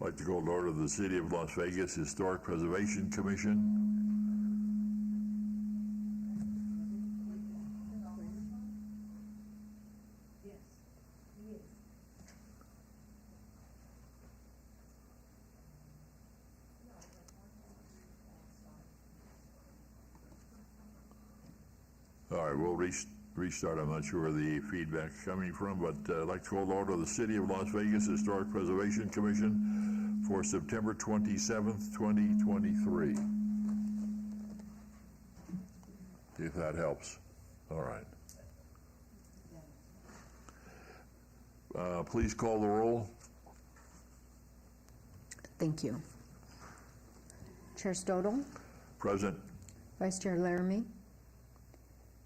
I'd like to call to order the City of Las Vegas Historic Preservation Commission. All right, we'll restart. I'm not sure where the feedback's coming from, but I'd like to call to order the City of Las Vegas Historic Preservation Commission for September 27th, 2023. If that helps. All right. Please call the roll. Thank you. Chair Stodel, Present. Vice Chair Laramie,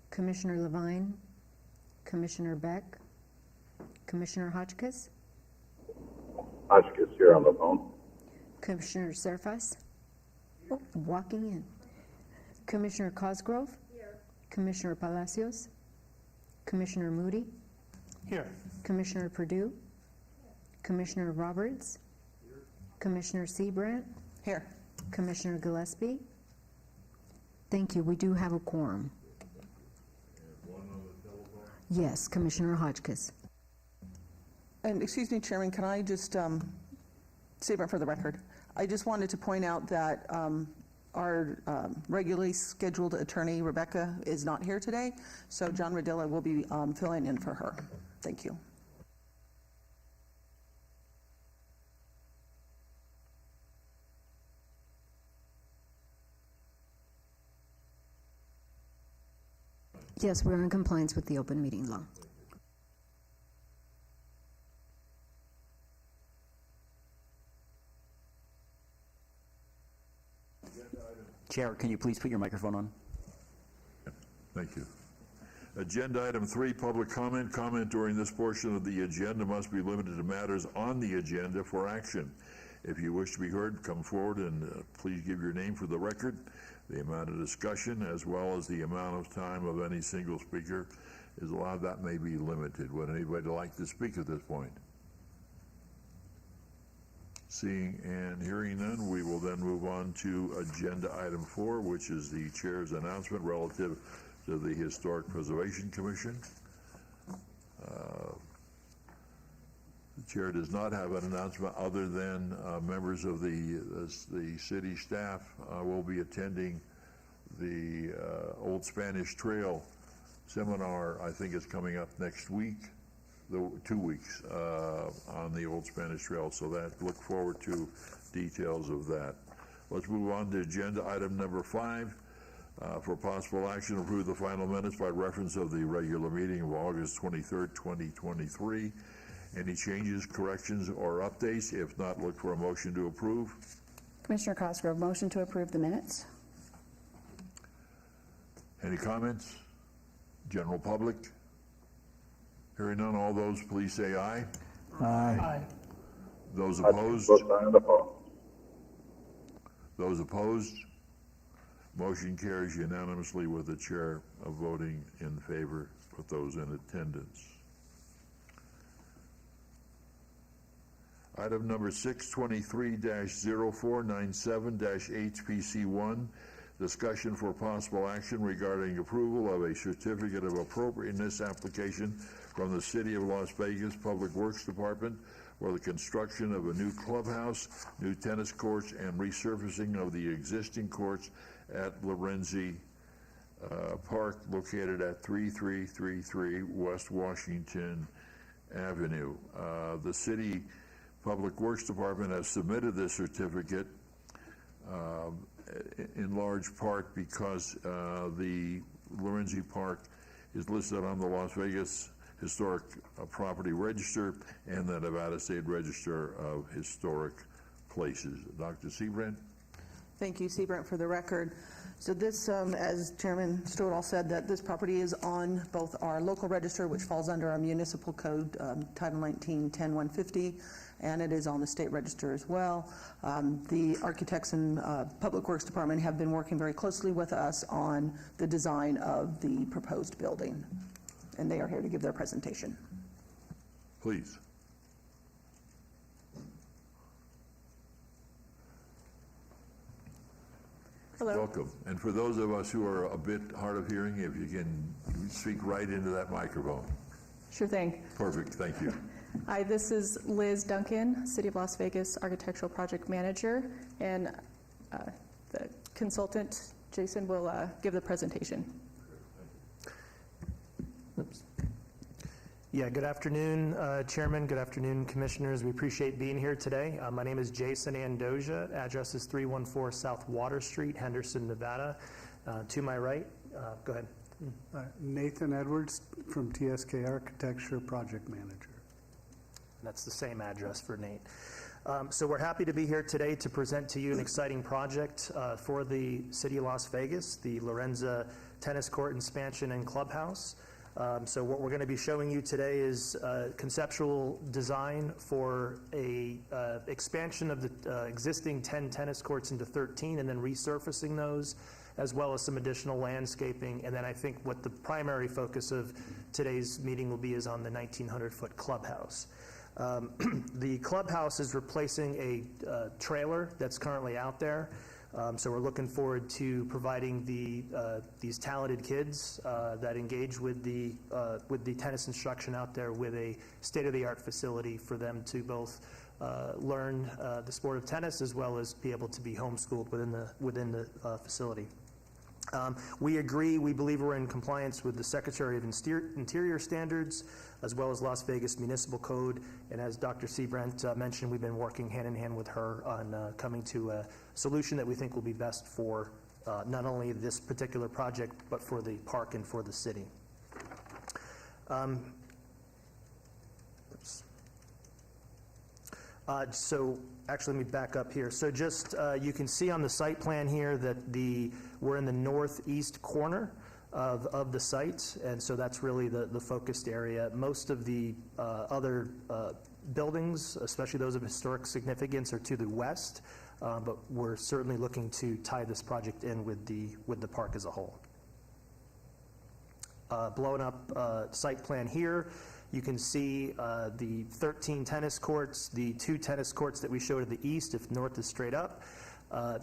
Commissioner Levine, Commissioner Beck, Commissioner Hotchkiss, Hotchkiss here on the phone. Commissioner Surface, walking in, Commissioner Cosgrove, here. Commissioner Palacios, Commissioner Moody, Here. Commissioner Perdue, Commissioner Roberts, here. Commissioner Seabrandt, Here. Commissioner Gillespie. Thank you. We do have a quorum. Yes, Commissioner Hotchkiss. And excuse me, Chairman, can I just, statement for the record. I just wanted to point out that our regularly scheduled attorney, Rebecca, is not here today, so John Radilla will be filling in for her. Thank you. Yes, we're in compliance with the open meeting law. Chair, can you please put your microphone on? Thank you. Agenda item 3, public comment. Comment during this portion of the agenda must be limited to matters on the agenda for action. If you wish to be heard, come forward and please give your name for the record. The amount of discussion as well as the amount of time of any single speaker is allowed. That may be limited. Would anybody like to speak at this point? Seeing and hearing none, we will then move on to agenda item 4, which is the chair's announcement relative to the Historic Preservation Commission. The chair does not have an announcement other than members of the city staff will be attending the Old Spanish Trail seminar. I think it's coming up next week, 2 weeks on the Old Spanish Trail. So that look forward to details of that. Let's move on to agenda item number 5. For possible action, approve the final minutes by reference of the regular meeting of August 23rd, 2023. Any changes, corrections, or updates? If not, look for a motion to approve. Commissioner Cosgrove, motion to approve the minutes. Any comments? General public? Hearing none, all those please say aye. Aye. Those Hotchkiss, opposed? both on the phone. Those opposed? Motion carries unanimously with the chair voting in favor with those in attendance. Item number 623-0497-HPC1, discussion for possible action regarding approval of a certificate of appropriateness application from the City of Las Vegas Public Works Department for the construction of a new clubhouse, new tennis courts, and resurfacing of the existing courts at Lorenzi Park, located at 3333 West Washington Avenue. The City Public Works Department has submitted this certificate in large part because the Lorenzi Park is listed on the Las Vegas Historic Property Register and the Nevada State Register of Historic Places. Dr. Seabrandt? Thank you, Seabrandt, for the record. So this, as Chairman Stodal said, that this property is on both our local register, which falls under our municipal code, Title 19-10-150, and it is on the state register as well. The architects and Public Works Department have been working very closely with us on the design of the proposed building. and they are here to give their presentation. Please. Hello. Welcome. And for those of us who are a bit hard of hearing, if you can speak right into that microphone. Sure thing. Perfect, thank you. Hi, this is Liz Duncan, City of Las Vegas Architectural Project Manager, and the consultant, Jason, will give the presentation. Oops. Yeah, good afternoon, Chairman. Good afternoon, Commissioners. We appreciate being here today. My name is Jason Andoja. Address is 314 South Water Street, Henderson, Nevada. To my right, go ahead. Nathan Edwards from TSK Architecture, Project Manager. That's the same address for Nate. So we're happy to be here today to present to you an exciting project for the City of Las Vegas, the Lorenza Tennis Court Expansion and Clubhouse. So what we're going to be showing you today is conceptual design for a expansion of the existing 10 tennis courts into 13 and then resurfacing those, as well as some additional landscaping. And then I think what the primary focus of today's meeting will be is on the 1,900-foot clubhouse. The clubhouse is replacing a trailer that's currently out there. So we're looking forward to providing these talented kids that engage with the tennis instruction out there with a state-of-the-art facility for them to both learn the sport of tennis as well as be able to be homeschooled within the facility. We believe we're in compliance with the Secretary of Interior standards as well as Las Vegas Municipal Code, and as Dr. Seabrant mentioned, we've been working hand in hand with her on coming to a solution that we think will be best for not only this particular project, but for the park and for the city. So actually, let me back up here. So just, you can see on the site plan here that we're in the northeast corner of the site, and so that's really the focused area. Most of the other buildings, especially those of historic significance, are to the west, but we're certainly looking to tie this project in with the park as a whole. Blowing up site plan here, you can see the 13 tennis courts, the 2 tennis courts that we showed to the east, if north is straight up.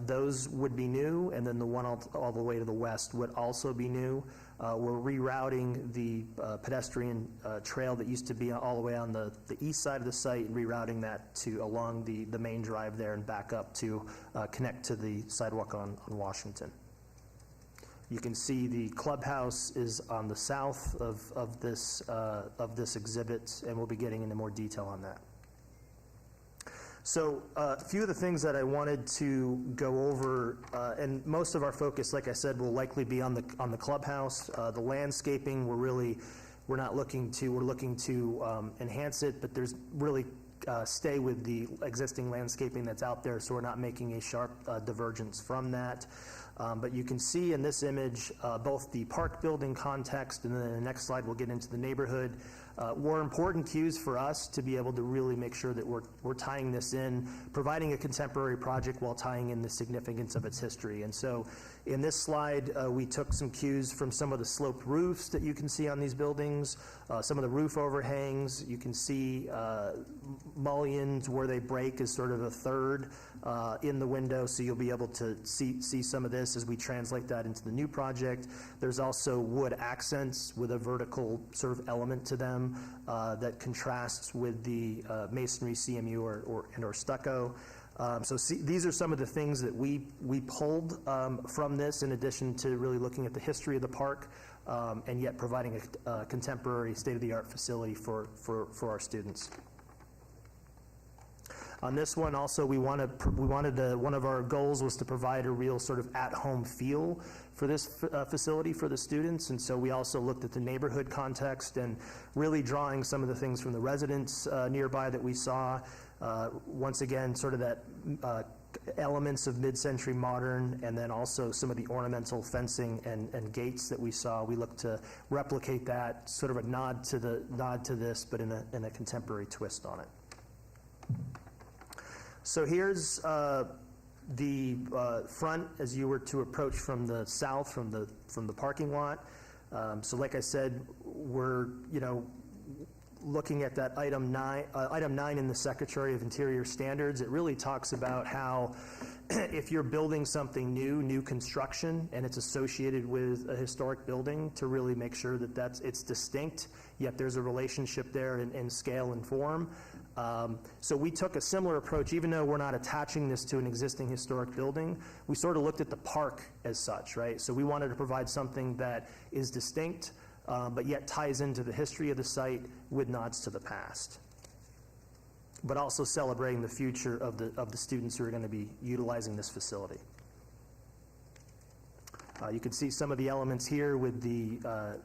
Those would be new, and then the one all the way to the west would also be new. We're rerouting the pedestrian trail that used to be all the way on the east side of the site, and rerouting that to along the main drive there and back up to connect to the sidewalk on Washington. You can see the clubhouse is on the south of this exhibit, and we'll be getting into more detail on that. So a few of the things that I wanted to go over, and most of our focus, like I said, will likely be on the clubhouse. The landscaping, we're looking to enhance it, but there's really stay with the existing landscaping that's out there, so we're not making a sharp divergence from that. But you can see in this image both the park building context, and then in the next slide we'll get into the neighborhood. Were important cues for us to be able to really make sure that we're tying this in, providing a contemporary project while tying in the significance of its history. And so in this slide, we took some cues from some of the sloped roofs that you can see on these buildings, some of the roof overhangs. You can see mullions where they break is sort of a third in the window, so you'll be able to see some of this as we translate that into the new project. There's also wood accents with a vertical sort of element to them that contrasts with the masonry, CMU, or stucco. So these are some of the things that we pulled from this, in addition to really looking at the history of the park, and yet providing a contemporary state-of-the-art facility for our students. On this one also, one of our goals was to provide a real sort of at-home feel for this facility for the students, and so we also looked at the neighborhood context and really drawing some of the things from the residents nearby that we saw. Once again, sort of that elements of mid-century modern, and then also some of the ornamental fencing and gates that we saw. We looked to replicate that, sort of a nod to this, but in a contemporary twist on it. So here's the front as you were to approach from the south, from the parking lot. So like I said, we're, looking at that item 9 in the Secretary of Interior Standards. It really talks about how if you're building something new construction, and it's associated with a historic building, to really make sure that it's distinct, yet there's a relationship there in scale and form. So we took a similar approach, even though we're not attaching this to an existing historic building. We sort of looked at the park as such, right? So we wanted to provide something that is distinct, but yet ties into the history of the site with nods to the past, but also celebrating the future of the students who are going to be utilizing this facility. You can see some of the elements here with the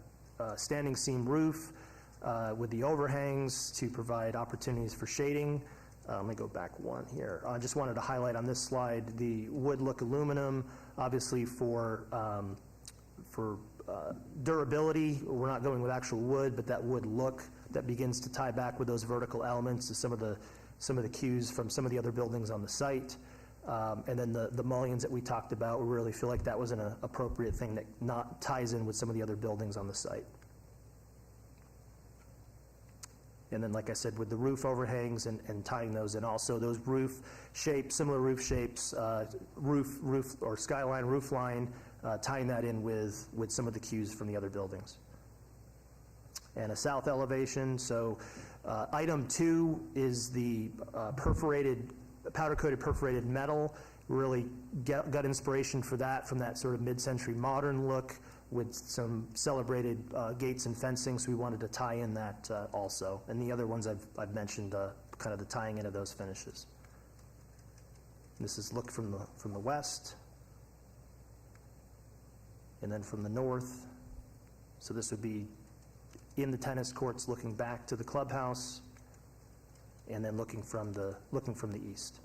standing seam roof, with the overhangs to provide opportunities for shading. Let me go back one here. I just wanted to highlight on this slide the wood look aluminum, obviously for durability. We're not going with actual wood, but that wood look that begins to tie back with those vertical elements to some of the cues from some of the other buildings on the site. And then the mullions that we talked about, we really feel like that was an appropriate thing that not ties in with some of the other buildings on the site. And then, like I said, with the roof overhangs and tying those in, also those roof shapes, similar roof shapes, roof or skyline, roof line, tying that in with some of the cues from the other buildings. And a south elevation. So item 2 is the powder-coated perforated metal. Really got inspiration for that from that sort of mid-century modern look with some celebrated gates and fencing, so we wanted to tie in that also. And the other ones I've mentioned, kind of the tying into those finishes. This is look from the west, and then from the north. So this would be in the tennis courts, looking back to the clubhouse, and then looking from the east.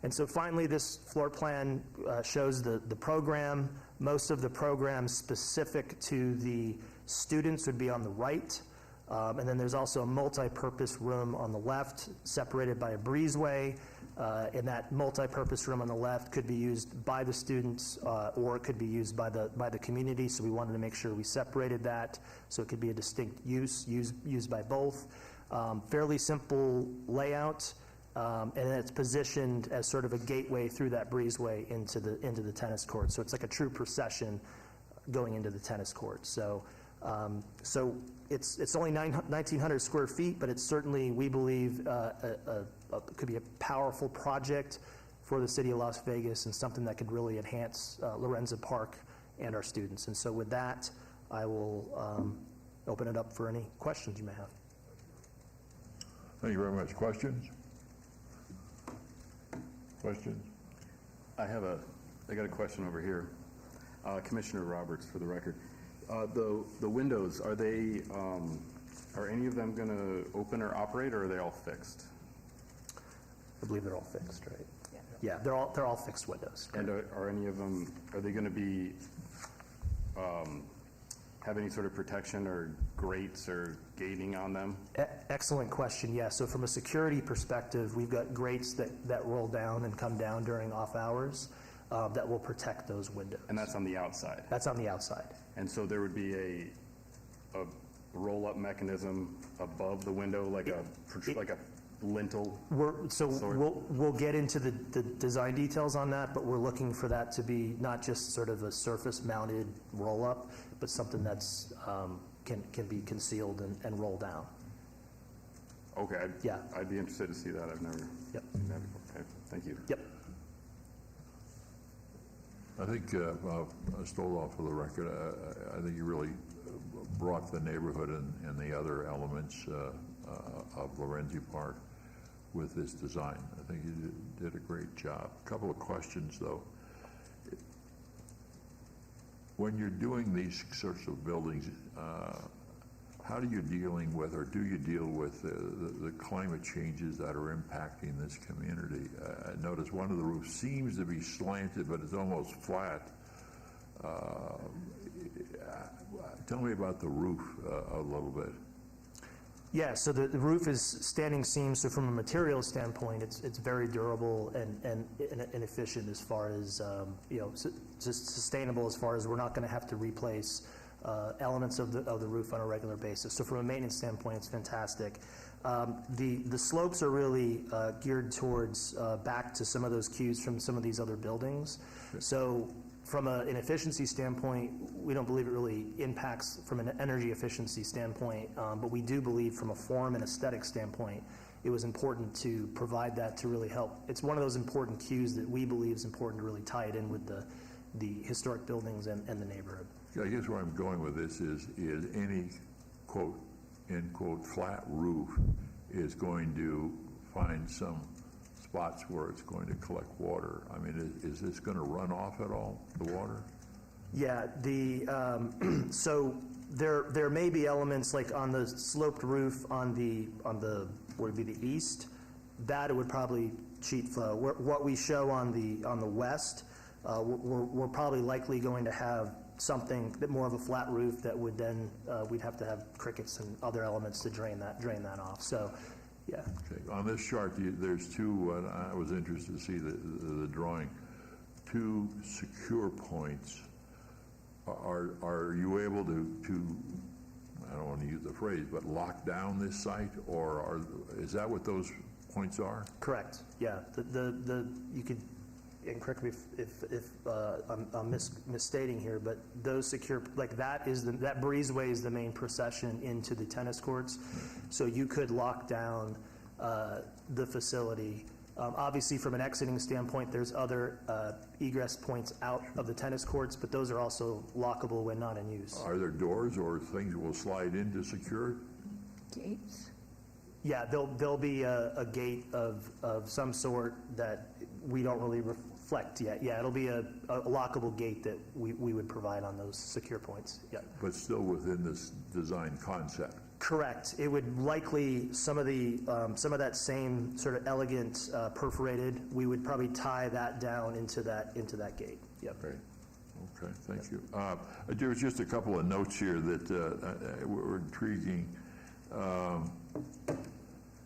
And so finally, this floor plan shows the program. Most of the programs specific to the students would be on the right. And then there's also a multi-purpose room on the left, separated by a breezeway. And that multi-purpose room on the left could be used by the students, or it could be used by the community. So we wanted to make sure we separated that so it could be a distinct use, used by both. Fairly simple layout. And then it's positioned as sort of a gateway through that breezeway into the tennis court. So it's like a true procession going into the tennis court. So it's only 1,900 square feet, but it's certainly, we believe, could be a powerful project for the city of Las Vegas and something that could really enhance Lorenza Park and our students. And so with that, I will open it up for any questions you may have. Thank you very much. Questions? Questions? I got a question over here. Commissioner Roberts, for the record. The windows, are any of them going to open or operate, or are they all fixed? I believe they're all fixed, right? Yeah, they're all fixed windows. And are any of them, are they going to be, have any sort of protection or grates or gating on them? Excellent question, yeah. So from a security perspective, we've got grates that roll down and come down during off hours that will protect those windows. And that's on the outside? That's on the outside. And so there would be a roll-up mechanism above the window, like a lintel? We'll get into the design details on that, but we're looking for that to be not just sort of a surface-mounted roll-up, but something that's can be concealed and roll down. Okay. Yeah. I'd be interested to see that. I've never seen that before. Okay, thank you. Yep. I think, Stoloff, for the record, I think you really brought the neighborhood and the other elements of Lorenzi Park with this design. I think you did a great job. A couple of questions, though. When you're doing these sorts of buildings, how do you dealing with, or do you deal with the climate changes that are impacting this community? I noticed one of the roofs seems to be slanted, but it's almost flat. Tell me about the roof a little bit. Yeah, so the roof is standing seam, so from a material standpoint, it's very durable and efficient as far as, just sustainable as far as we're not going to have to replace elements of the roof on a regular basis. So from a maintenance standpoint, it's fantastic. The slopes are really geared towards back to some of those cues from some of these other buildings. So from an efficiency standpoint, we don't believe it really impacts from an energy efficiency standpoint, but we do believe from a form and aesthetic standpoint, it was important to provide that to really help. It's one of those important cues that we believe is important to really tie it in with the historic buildings and the neighborhood. I guess where I'm going with this is any quote, end quote, flat roof is going to find some spots where it's going to collect water. I mean, is this going to run off at all, the water? Yeah, so there may be elements like on the sloped roof on the what would be the east, that it would probably sheet flow. What we show on the west, we're probably likely going to have something that more of a flat roof that would then we'd have to have crickets and other elements to drain that off. So, yeah. Okay. On this chart, there's two. I was interested to see the drawing. Two secure points. Are you able to I don't want to use the phrase, but lock down this site, or is that what those points are? Correct. Yeah. You could. And correct me if I'm misstating here, but those secure, like that breezeway is the main procession into the tennis courts. So you could lock down the facility. Obviously, from an exiting standpoint, there's other egress points out of the tennis courts, but those are also lockable when not in use. Are there doors or things that will slide in to secure it? Gates? Yeah, there'll be a gate of some sort that we don't really reflect yet. Yeah, it'll be a lockable gate that we would provide on those secure points. Yeah. But still within this design concept. Correct. It would likely some of that same sort of elegant perforated. We would probably tie that down into that gate. Yep. Great. Okay. Thank you. There was just a couple of notes here that were intriguing.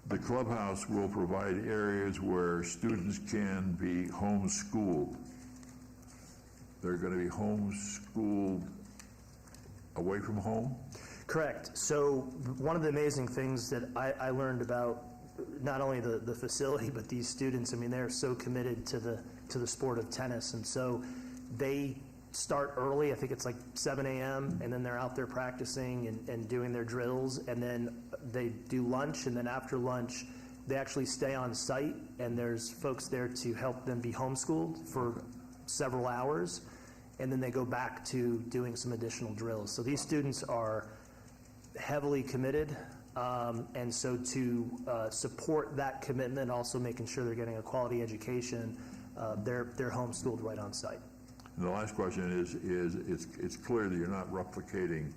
The clubhouse will provide areas where students can be homeschooled. They're going to be homeschooled away from home? Correct. So one of the amazing things that I learned about not only the facility but these students, I mean, they're so committed to the sport of tennis, and so they start early. I think it's like 7 a.m. and then they're out there practicing and doing their drills, and then they do lunch, and then after lunch they actually stay on site, and there's folks there to help them be homeschooled for several hours, and then they go back to doing some additional drills. So these students are heavily committed, and so to support that commitment, also making sure they're getting a quality education, they're homeschooled right on site. And the last question is it's clear that you're not replicating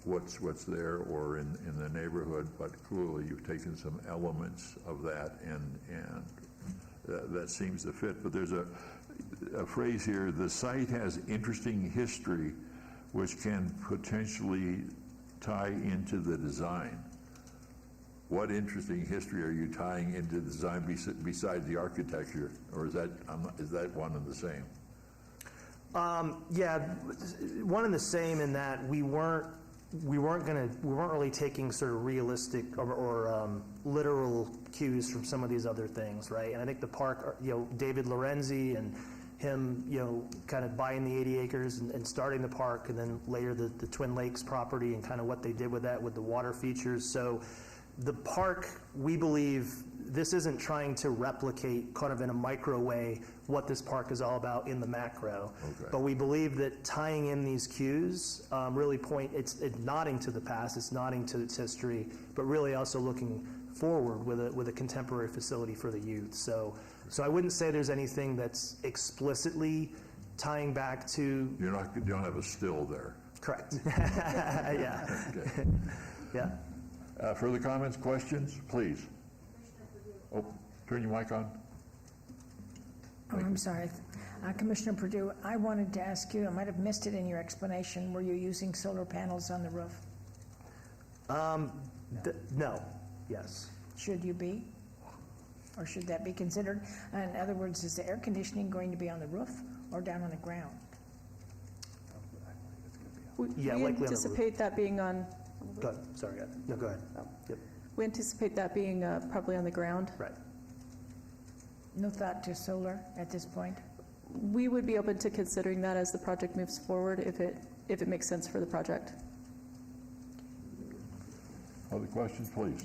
what's there or in the neighborhood, but clearly you've taken some elements of that and that seems to fit. But there's a phrase here: the site has interesting history which can potentially tie into the design. What interesting history are you tying into the design besides the architecture, or is that one and the same? Yeah, one and the same in that we weren't really taking sort of realistic or literal cues from some of these other things, right? And I think the park, David Lorenzi and him, kind of buying the 80 acres and starting the park, and then later the Twin Lakes property and kind of what they did with that with the water features. So the park, we believe, this isn't trying to replicate kind of in a micro way what this park is all about in the macro. Okay. But we believe that tying in these cues really it's nodding to the past, it's nodding to its history, but really also looking forward with a contemporary facility for the youth. So I wouldn't say there's anything that's explicitly tying back to... You don't have a still there. Correct. Yeah. Okay. Yeah. Further comments, questions, please? Oh, turn your mic on. Oh, I'm sorry. Commissioner Perdue, I wanted to ask you, I might have missed it in your explanation, were you using solar panels on the roof? No, yes. Should you be? Or should that be considered? In other words, is the air conditioning going to be on the roof or down on the ground? Yeah, We likely on the roof. anticipate that being on, Go ahead, sorry, no, go ahead. Yep, we anticipate that being probably on the ground. right. No thought to solar at this point? We would be open to considering that as the project moves forward, if it makes sense for the project. Other questions, please?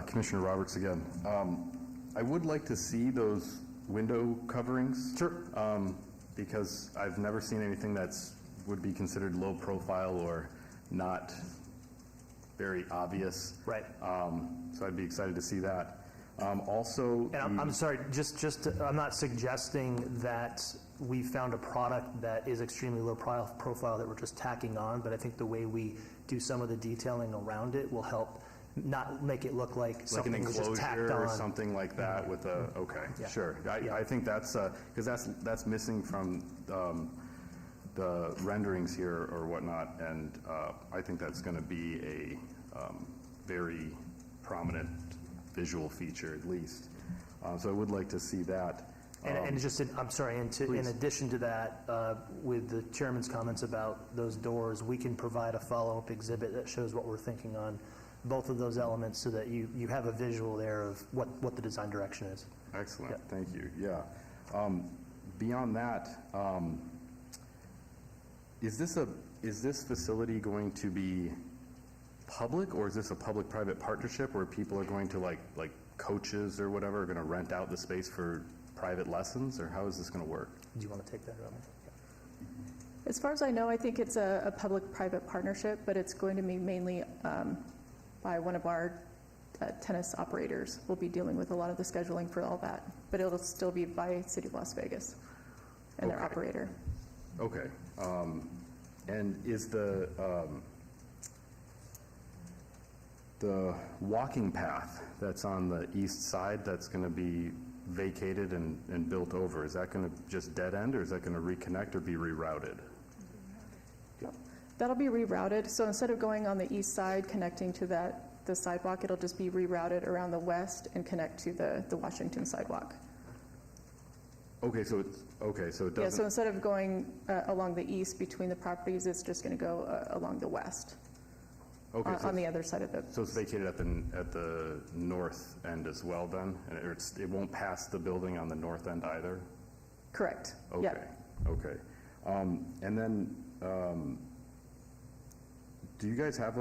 Commissioner Roberts again. I would like to see those window coverings. Sure. Because I've never seen anything that's would be considered low profile or not very obvious. Right. So I'd be excited to see that. Also, And I'm sorry, I'm not suggesting that we found a product that is extremely low profile that we're just tacking on, but I think the way we do some of the detailing around it will help not make it look like like an something was just tacked enclosure or on. something like that with a, okay, Yeah. sure. Yeah. I think that's, because that's missing from the renderings here or whatnot, and I think that's going to be a very prominent visual feature at least. So I would like to see that. And just, I'm sorry, in Please. addition to that, with the chairman's comments about those doors, we can provide a follow-up exhibit that shows what we're thinking on both of those elements so that you have a visual there of what the design direction is. Excellent, Yeah. thank you, yeah. Beyond that, is this facility going to be public, or is this a public-private partnership where people are going to, like coaches or whatever, are going to rent out the space for private lessons, or how is this going to work? Do you want to take that, Robin? As far as I know, I think it's a public-private partnership, but it's going to be mainly by one of our tennis operators. We'll be dealing with a lot of the scheduling for all that, but it'll still be by City of Las Vegas and their Okay. operator. Okay. And is the walking path that's on the east side that's going to be vacated and built over, is that going to just dead end, or is that going to reconnect or be rerouted? That'll be rerouted, so instead of going on the east side, connecting to the sidewalk, it'll just be rerouted around the west and connect to the Washington sidewalk. Okay, so it Yeah, so doesn't, instead of going along the east between the properties, it's just going to go along the west, okay, on the other side of the, so it's vacated at the north end as well then? And it won't pass the building on the north end either? correct. Okay, Yeah. okay. And then, do you guys have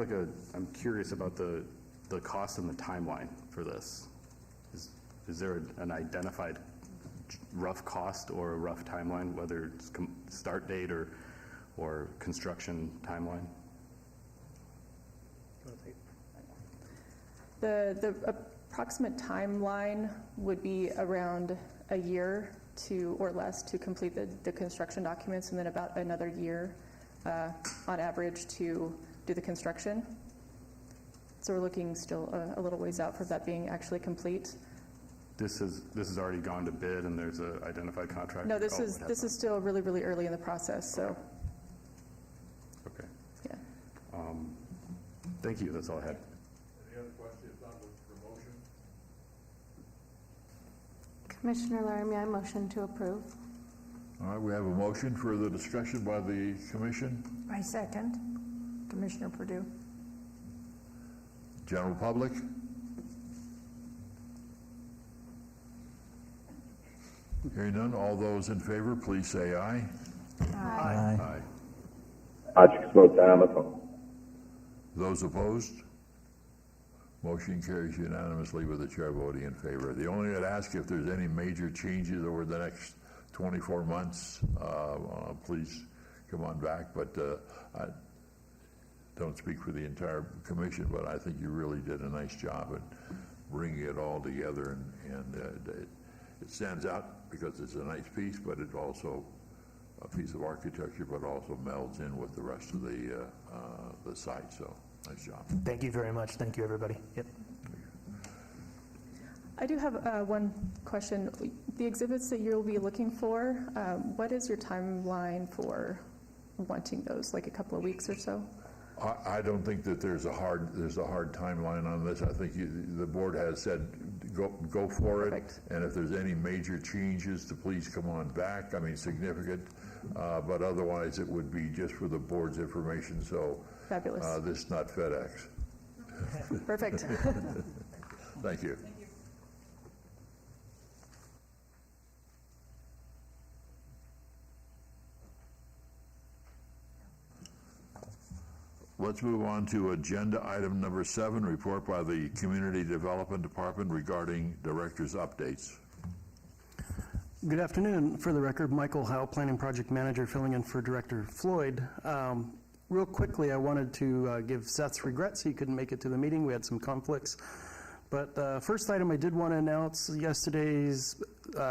I'm curious about the cost and the timeline for this. Is there an identified rough cost or a rough timeline, whether it's start date or construction timeline? The approximate timeline would be around a year or less to complete the construction documents, and then about another year on average to do the construction. So we're looking still a little ways out for that being actually complete. This has already gone to bid and there's a identified contractor? No, this Oh, it has is still really, really early in the process, so, not. Okay. yeah. Thank you, that's all I had. Any other questions? If not, look for motion. Commissioner Laramie, I motion to approve. All right, we have a motion for the discussion by the commission. I second. Commissioner Purdue? General public? Hearing none, all those in favor, please say aye. Aye. Hotchkiss votes aye on the phone. Those opposed? Motion carries unanimously with the chair voting in favor. The only I'd ask if there's any major changes over the next 24 months, please come on back. But I don't speak for the entire commission, but I think you really did a nice job at bringing it all together, and it stands out because it's a nice piece, but it's also a piece of architecture, but also melds in with the rest of the site. So nice job. Thank you very much. Thank you, everybody. Yep. I do have one question. The exhibits that you'll be looking for, what is your timeline for wanting those, like a couple of weeks or so? I don't think that there's a hard timeline on this. I think the board has said, go for it. Perfect. And if there's any major changes, to please come on back. I mean, significant, but otherwise it would be just for the board's information, so. Fabulous. This is not FedEx. Perfect. Thank you. Let's move on to agenda item number 7, report by the Community Development Department regarding director's updates. Good afternoon. For the record, Michael Howe, Planning Project Manager, filling in for Director Floyd. Real quickly, I wanted to give Seth's regrets. He couldn't make it to the meeting. We had some conflicts. But first item I did want to announce, yesterday's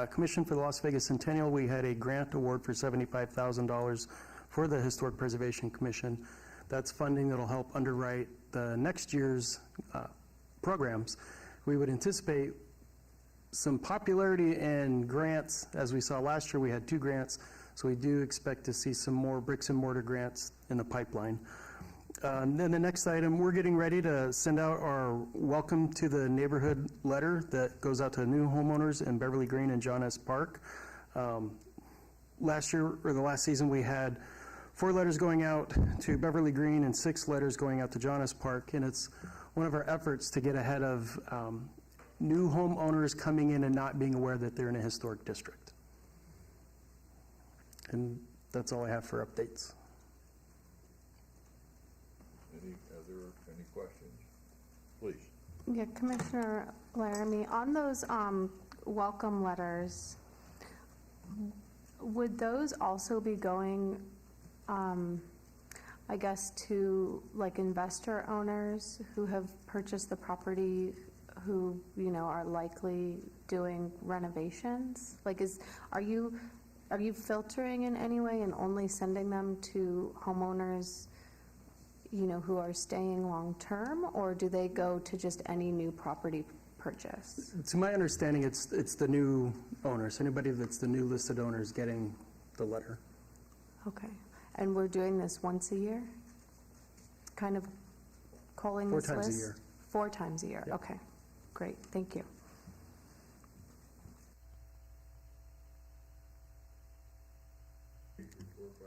Commission for the Las Vegas Centennial, we had a grant award for $75,000 for the Historic Preservation Commission. That's funding that'll help underwrite the next year's programs. We would anticipate some popularity in grants. As we saw last year, we had 2 grants, so we do expect to see some more bricks and mortar grants in the pipeline. Then the next item, we're getting ready to send out our welcome to the neighborhood letter that goes out to new homeowners in Beverly Green and John S. Park. Last year, or the last season, we had 4 letters going out to Beverly Green and 6 letters going out to John S. Park, and it's one of our efforts to get ahead of new homeowners coming in and not being aware that they're in a historic district. And that's all I have for updates. Any questions? Please. Yeah, Commissioner Laramie, on those welcome letters, would those also be going, I guess, to like investor owners who have purchased the property, who, you know, are likely doing renovations? Like, are you filtering in any way and only sending them to homeowners, you know, who are staying long-term, or do they go to just any new property purchase? To my understanding, it's the new owners. Anybody that's the new listed owner is getting the letter. Okay. And we're doing this once a year? Kind of calling this list? 4 times a year. 4 times a year, Yep. okay. Great, thank you.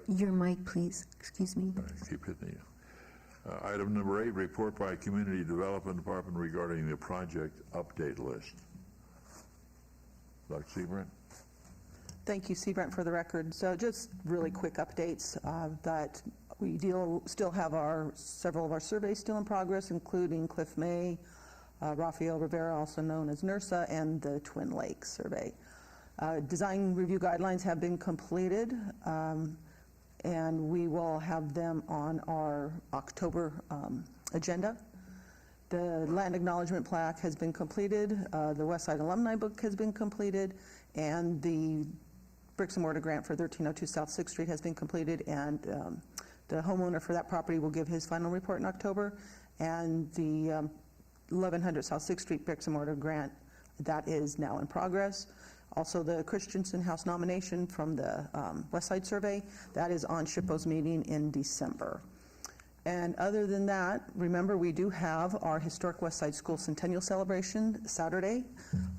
Your mic, please. Excuse me. Keep hitting you. Item number 8, report by Community Development Department regarding the project update list. Dr. Seabrant? Thank you, Seabrant, for the record. So just really quick updates that we still have several of our surveys still in progress, including Cliff May, Rafael Rivera, also known as NERSA, and the Twin Lakes survey. Design review guidelines have been completed, and we will have them on our October agenda. The land acknowledgement plaque has been completed, the West Side Alumni Book has been completed, and the bricks and mortar grant for 1302 South 6th Street has been completed, and the homeowner for that property will give his final report in October, and the 1100 South 6th Street bricks and mortar grant, that is now in progress. Also, the Christensen House nomination from the West Side Survey, that is on SHPO's meeting in December. And other than that, remember, we do have our Historic West Side School Centennial Celebration Saturday.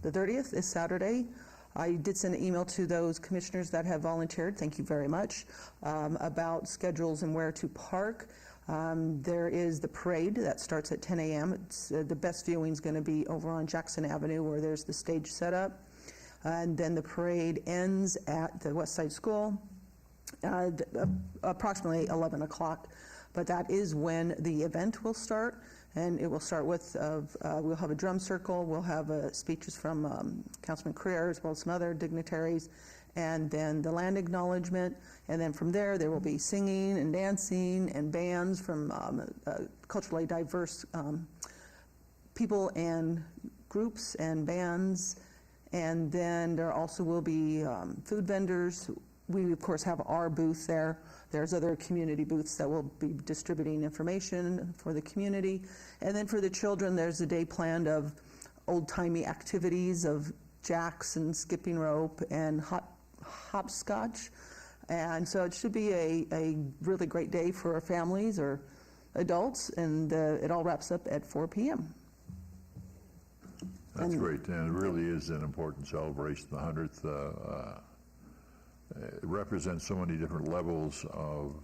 The 30th is Saturday. I did send an email to those commissioners that have volunteered, thank you very much, about schedules and where to park. There is the parade that starts at 10 a.m. The best viewing is going to be over on Jackson Avenue, where there's the stage set up. And then the parade ends at the West Side School, approximately 11 o'clock. But that is when the event will start, and it will start with, we'll have a drum circle, we'll have speeches from Councilman Creer, as well as some other dignitaries, and then the land acknowledgement, and then from there will be singing and dancing and bands from culturally diverse people and groups and bands. And then there also will be food vendors. We, of course, have our booth there. There's other community booths that will be distributing information for the community. And then for the children, there's a day planned of old-timey activities of jacks and skipping rope and hopscotch. And so it should be a really great day for our families or adults, and it all wraps up at 4 p.m. That's great, and it really is an important celebration. The 100th it represents so many different levels of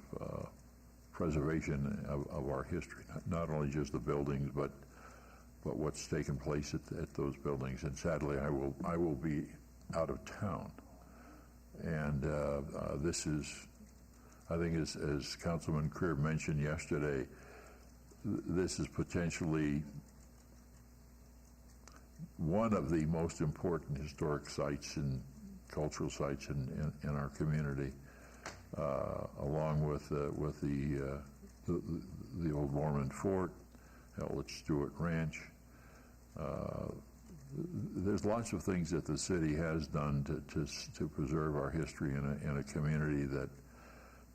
preservation of our history, not only just the buildings, but what's taken place at those buildings. And sadly, I will be out of town, and this is, I think, as Councilman Creer mentioned yesterday, this is potentially one of the most important historic sites and cultural sites in our community, along with the old Mormon Fort, Elliott Stewart Ranch. There's lots of things that the city has done to preserve our history in a community that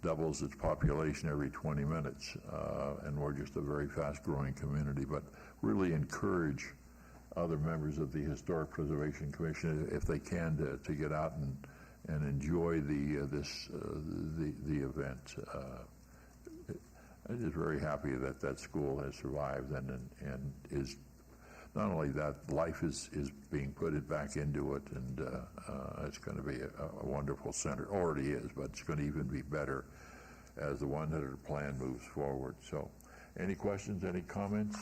doubles its population every 20 minutes, and we're just a very fast-growing community. But really encourage other members of the Historic Preservation Commission, if they can, to get out and enjoy the event. I'm just very happy that school has survived and is, not only that, life is being put back into it, and it's going to be a wonderful center. Already is, but it's going to even be better as the 100 plan moves forward. So, any questions, any comments?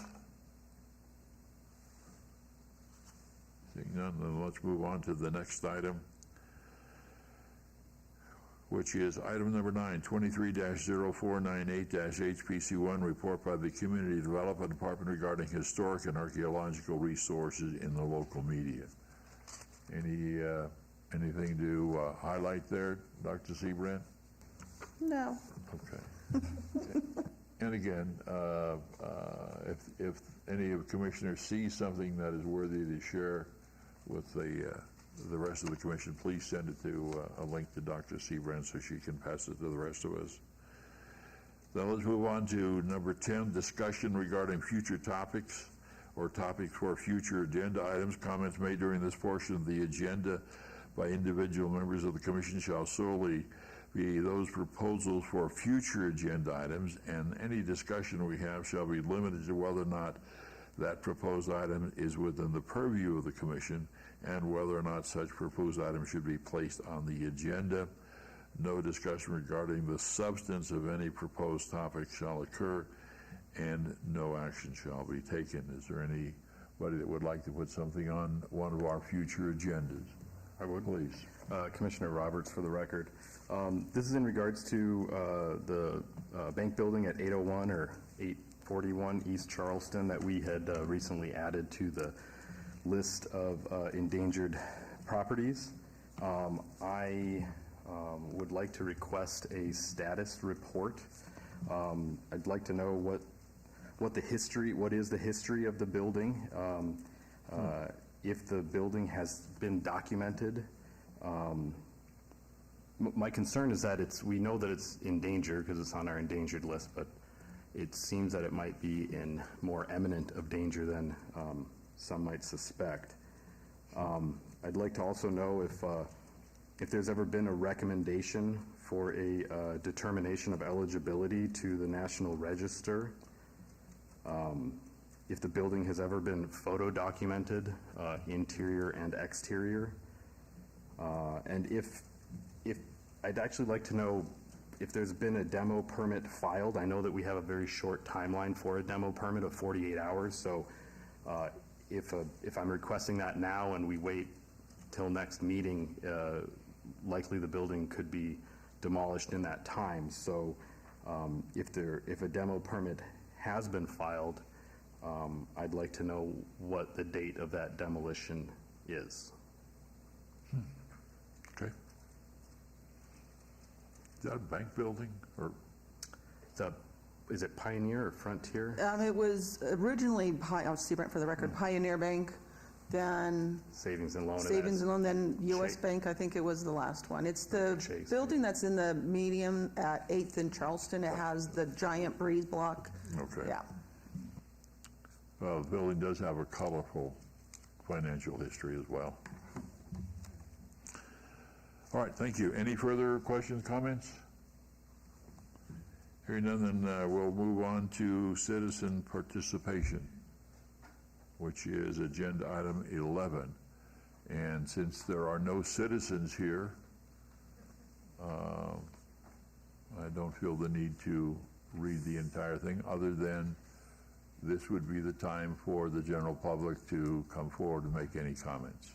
Seeing none, then let's move on to the next item, which is item number 9, 23-0498-HPC1, report by the Community Development Department regarding historic and archaeological resources in the local media. Anything to highlight there, Dr. Seabrand? No. Okay. And again, if any of the commissioners see something that is worthy to share with the rest of the commission, please send it to a link to Dr. Seabrand so she can pass it to the rest of us. Then let's move on to number 10, discussion regarding future topics or topics for future agenda items. Comments made during this portion of the agenda by individual members of the commission shall solely be those proposals for future agenda items, and any discussion we have shall be limited to whether or not that proposed item is within the purview of the commission and whether or not such proposed item should be placed on the agenda. No discussion regarding the substance of any proposed topic shall occur, and no action shall be taken. Is there anybody that would like to put something on one of our future agendas? I would. Please. Commissioner Roberts, for the record. This is in regards to the bank building at 801 or 841 East Charleston that we had recently added to the list of endangered properties. I would like to request a status report. I'd like to know what is the history of the building, if the building has been documented. My concern is that we know that it's in danger because it's on our endangered list, but it seems that it might be in more imminent of danger than some might suspect. I'd like to also know if there's ever been a recommendation for a determination of eligibility to the National Register, if the building has ever been photo documented, interior and exterior, and if I'd actually like to know if there's been a demo permit filed. I know that we have a very short timeline for a demo permit of 48 hours, so if I'm requesting that now and we wait till next meeting, likely the building could be demolished in that time. So if a demo permit has been filed, I'd like to know what the date of that demolition is. Okay. Is that a bank building, or? Is it Pioneer or Frontier? It was originally, I'll see Brent for the record, Pioneer Bank, then Savings and Loan. Savings and Loan, then U.S. Bank, I think it was the last one. It's the building that's in the medium at 8th in Charleston. It has the giant breeze block. Okay. Yeah. Well, the building does have a colorful financial history as well. All right, thank you. Any further questions, comments? Hearing none, then we'll move on to citizen participation, which is agenda item 11. And since there are no citizens here, I don't feel the need to read the entire thing, other than this would be the time for the general public to come forward and make any comments.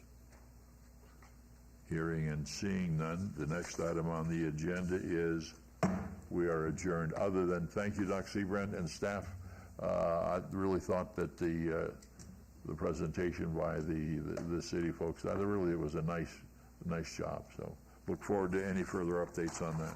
Hearing and seeing none, the next item on the agenda is we are adjourned. Other than thank you, Dr. Seabrand and staff. I really thought that the presentation by the city folks, it was a nice job. So look forward to any further updates on that.